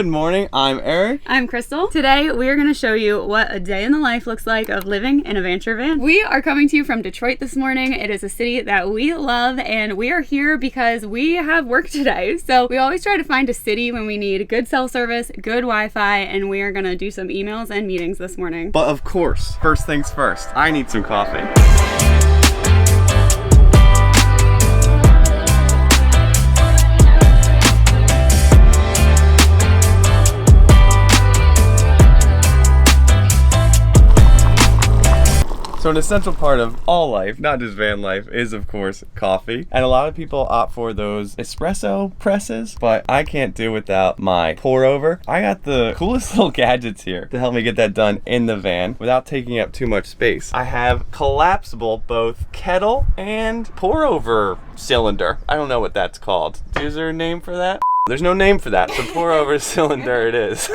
Good morning, I'm Eric. I'm Krystal. Today we are going to show you what a day in the life looks like of living in a Vanture van. We are coming to you from Detroit this morning. It is a city that we love, and we are here because we have work today. So we always try to find a city when we need good cell service, good Wi-Fi, and we are going to do some emails and meetings this morning. But of course, first things first, I need some coffee. So an essential part of all life, not just van life, is of course coffee. And a lot of people opt for those espresso presses, but I can't do without my pour over. I got the coolest little gadgets here to help me get that done in the van without taking up too much space. I have collapsible both kettle and pour over cylinder. I don't know what that's called. Is there a name for that? There's no name for that, so pour over cylinder it is.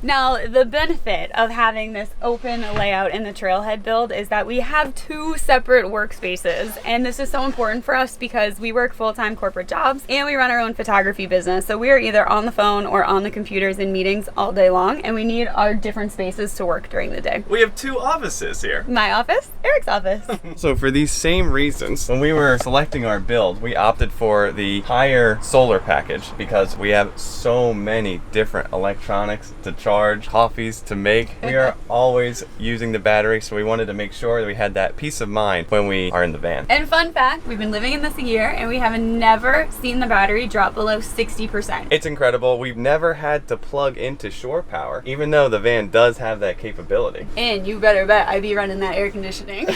Now, the benefit of having this open layout in the trailhead build is that we have two separate workspaces, and this is so important for us because we work full-time corporate jobs and we run our own photography business. So we are either on the phone or on the computers in meetings all day long, and we need our different spaces to work during the day. We have two offices here. My office, Eric's office. So for these same reasons, when we were selecting our build, we opted for the higher solar package because we have so many different electronics to charge, coffees to make. We are always using the battery, so we wanted to make sure that we had that peace of mind when we are in the van. And fun fact, we've been living in this a year and we have never seen the battery drop below 60%. It's incredible. We've never had to plug into shore power, even though the van does have that capability. And you better bet I be running that air conditioning.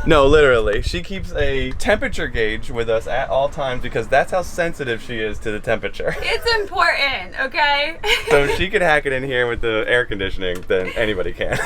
No, literally. She keeps a temperature gauge with us at all times because that's how sensitive she is to the temperature. It's important, okay? So if she could hack it in here with the air conditioning, then anybody can.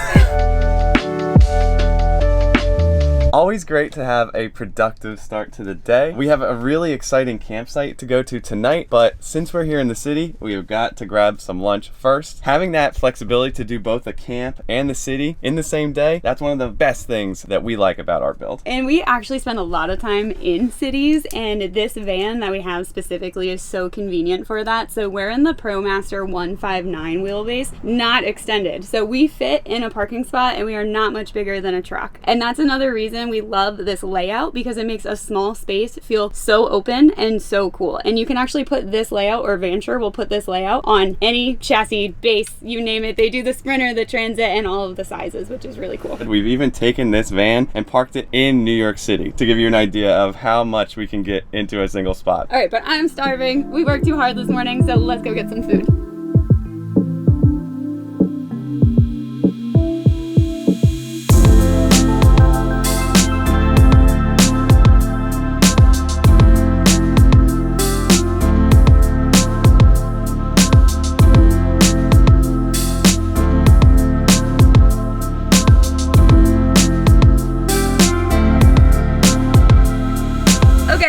Always great to have a productive start to the day. We have a really exciting campsite to go to tonight, but since we're here in the city, we've got to grab some lunch first. Having that flexibility to do both the camp and the city in the same day, that's one of the best things that we like about our build. And we actually spend a lot of time in cities, and this van that we have specifically is so convenient for that. So we're in the ProMaster 159 wheelbase, not extended. So we fit in a parking spot and we are not much bigger than a truck. And that's another reason we love this layout, because it makes a small space feel so open and so cool. And you can actually put this layout, or Vanture will put this layout on any chassis, base, you name it. They do the Sprinter, the Transit, and all of the sizes, which is really cool. We've even taken this van and parked it in New York City to give you an idea of how much we can get into a single spot. All right, but I'm starving. We worked too hard this morning, so let's go get some food.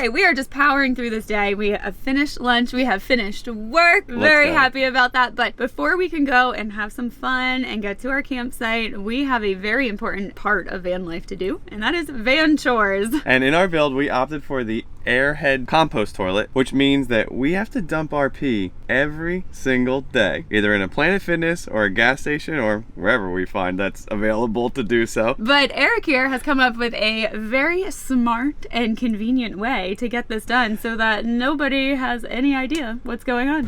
We are just powering through this day. We have finished lunch, we have finished work. Very happy about that. But before we can go and have some fun and get to our campsite, we have a very important part of van life to do, and that is van chores. And in our build, we opted for the airhead compost toilet, which means that we have to dump our pee every single day, either in a Planet Fitness or a gas station or wherever we find that's available to do so. But Eric here has come up with a very smart and convenient way to get this done so that nobody has any idea what's going on.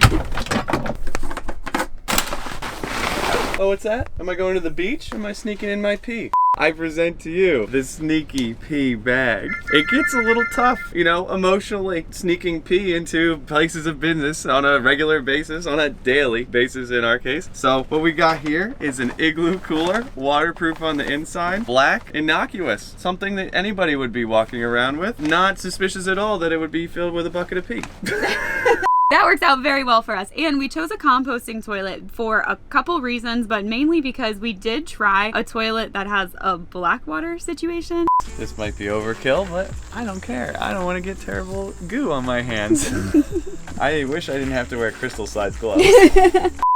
Oh, what's that? Am I going to the beach? Or am I sneaking in my pee? I present to you the sneaky pee bag. It gets a little tough, you know, emotionally sneaking pee into places of business on a regular basis, on a daily basis in our case. So what we got here is an igloo cooler, waterproof on the inside, black, innocuous, something that anybody would be walking around with. Not suspicious at all that it would be filled with a bucket of pee. That works out very well for us. And we chose a composting toilet for a couple reasons, but mainly because we did try a toilet that has a black water situation. This might be overkill, but I don't care. I don't want to get terrible goo on my hands. I wish I didn't have to wear Krystal size gloves.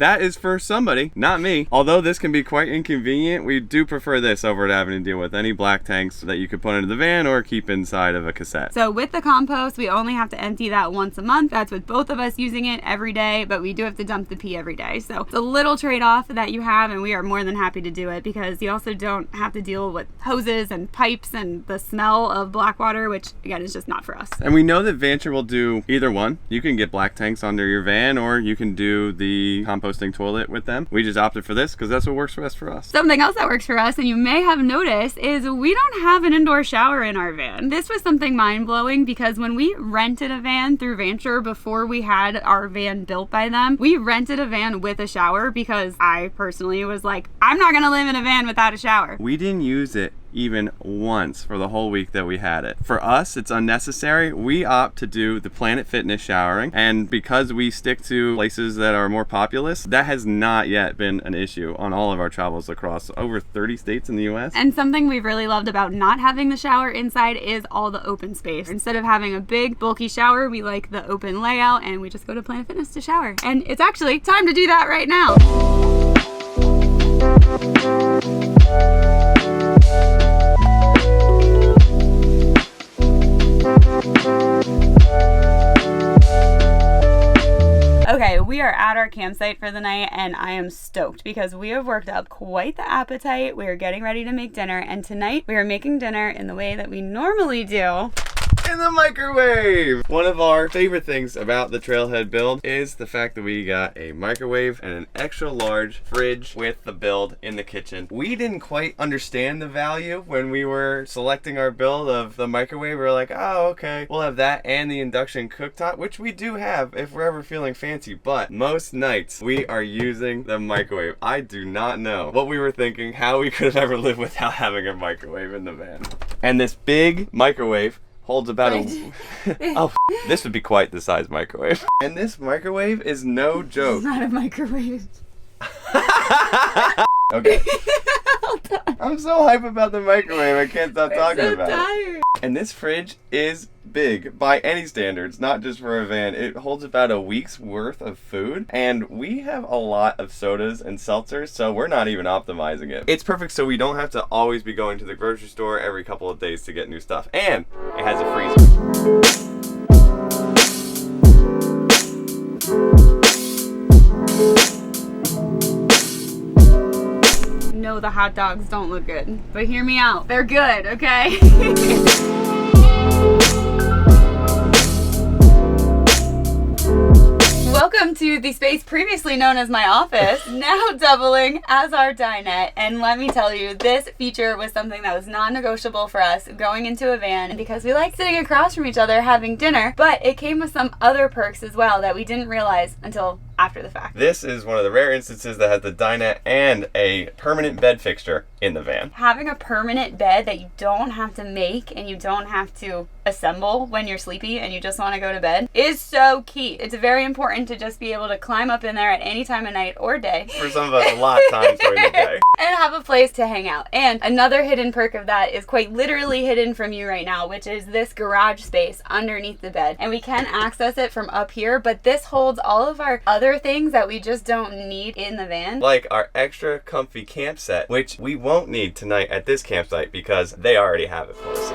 That is for somebody, not me. Although this can be quite inconvenient, we do prefer this over to having to deal with any black tanks that you could put into the van or keep inside of a cassette. So with the compost, we only have to empty that once a month. That's with both of us using it every day, but we do have to dump the pee every day. So it's a little trade-off that you have, and we are more than happy to do it because you also don't have to deal with hoses and pipes and the smell of black water, which again is just not for us. And we know that Vanture will do either one. You can get black tanks under your van, or you can do the composting toilet with them. We just opted for this because that's what works best for us. Something else that works for us, and you may have noticed, is we don't have an indoor shower in our van. This was something mind-blowing because when we rented a van through Vanture before we had our van built by them, we rented a van with a shower because I personally was like, I'm not gonna live in a van without a shower. We didn't use it even once for the whole week that we had it. For us, it's unnecessary. We opt to do the Planet Fitness showering, and because we stick to places that are more populous, that has not yet been an issue on all of our travels across over 30 states in the US. And something we've really loved about not having the shower inside is all the open space. Instead of having a big bulky shower, we like the open layout, and we just go to Planet Fitness to shower. And it's actually time to do that right now. Okay, we are at our campsite for the night, and I am stoked because we have worked up quite the appetite. We are getting ready to make dinner, and tonight we are making dinner in the way that we normally do. In the microwave! One of our favorite things about the Trailhead build is the fact that we got a microwave and an extra large fridge with the build in the kitchen. We didn't quite understand the value when we were selecting our build of the microwave. We were like, oh, okay, we'll have that and the induction cooktop, which we do have if we're ever feeling fancy, but most nights we are using the microwave. I do not know what we were thinking, how we could have ever lived without having a microwave in the van. And this big microwave holds about oh, this would be quite the size microwave. And this microwave is no joke. It's not a microwave. Okay. I'm so hype about the microwave, I can't stop talking about it. And this fridge is big by any standards, not just for a van. It holds about a week's worth of food, and we have a lot of sodas and seltzers, so we're not even optimizing it. It's perfect so we don't have to always be going to the grocery store every couple of days to get new stuff. And it has a freezer. No, the hot dogs don't look good, but hear me out. They're good, okay? Welcome to the space previously known as my office, now doubling as our dinette. And let me tell you, this feature was something that was non-negotiable for us going into a van because we like sitting across from each other having dinner, but it came with some other perks as well that we didn't realize until after the fact. This is one of the rare instances that has the dinette and a permanent bed fixture in the van. Having a permanent bed that you don't have to make and you don't have to assemble when you're sleepy and you just want to go to bed is so key. It's very important to just be able to climb up in there at any time of night or day. For some of us, a lot of times during the day. And have a place to hang out. And another hidden perk of that is quite literally hidden from you right now, which is this garage space underneath the bed. And we can access it from up here, but this holds all of our other things that we just don't need in the van. Like our extra comfy camp set, which we won't need tonight at this campsite because they already have it for us.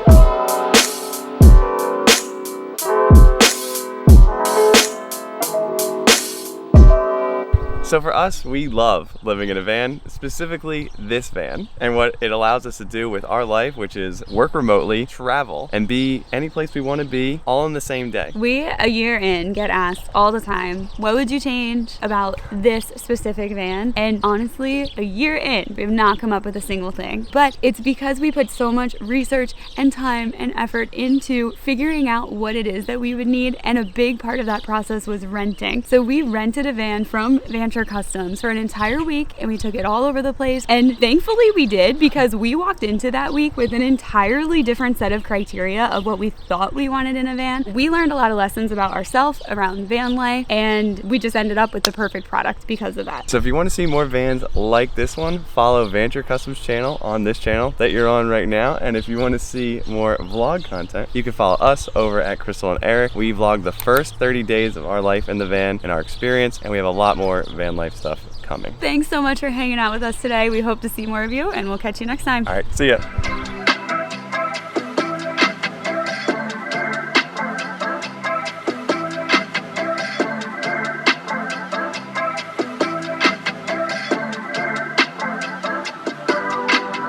So for us, we love living in a van, specifically this van, and what it allows us to do with our life, which is work remotely, travel, and be any place we want to be, all in the same day. We, a year in, get asked all the time, what would you change about this specific van? And honestly, a year in, we have not come up with a single thing. But it's because we put so much research and time and effort into figuring out what it is that we would need, and a big part of that process was renting. So we rented a van from Vanture Vanture Customs for an entire week, and we took it all over the place. And thankfully we did, because we walked into that week with an entirely different set of criteria of what we thought we wanted in a van. We learned a lot of lessons about ourselves around van life, and we just ended up with the perfect product because of that. So if you want to see more vans like this one, follow Vanture Customs channel on this channel that you're on right now. And if you want to see more vlog content, you can follow us over at Krystal and Eric. We vlog the first 30 days of our life in the van and our experience, and we have a lot more van life stuff coming. Thanks so much for hanging out with us today. We hope to see more of you, and we'll catch you next time. All right, see ya.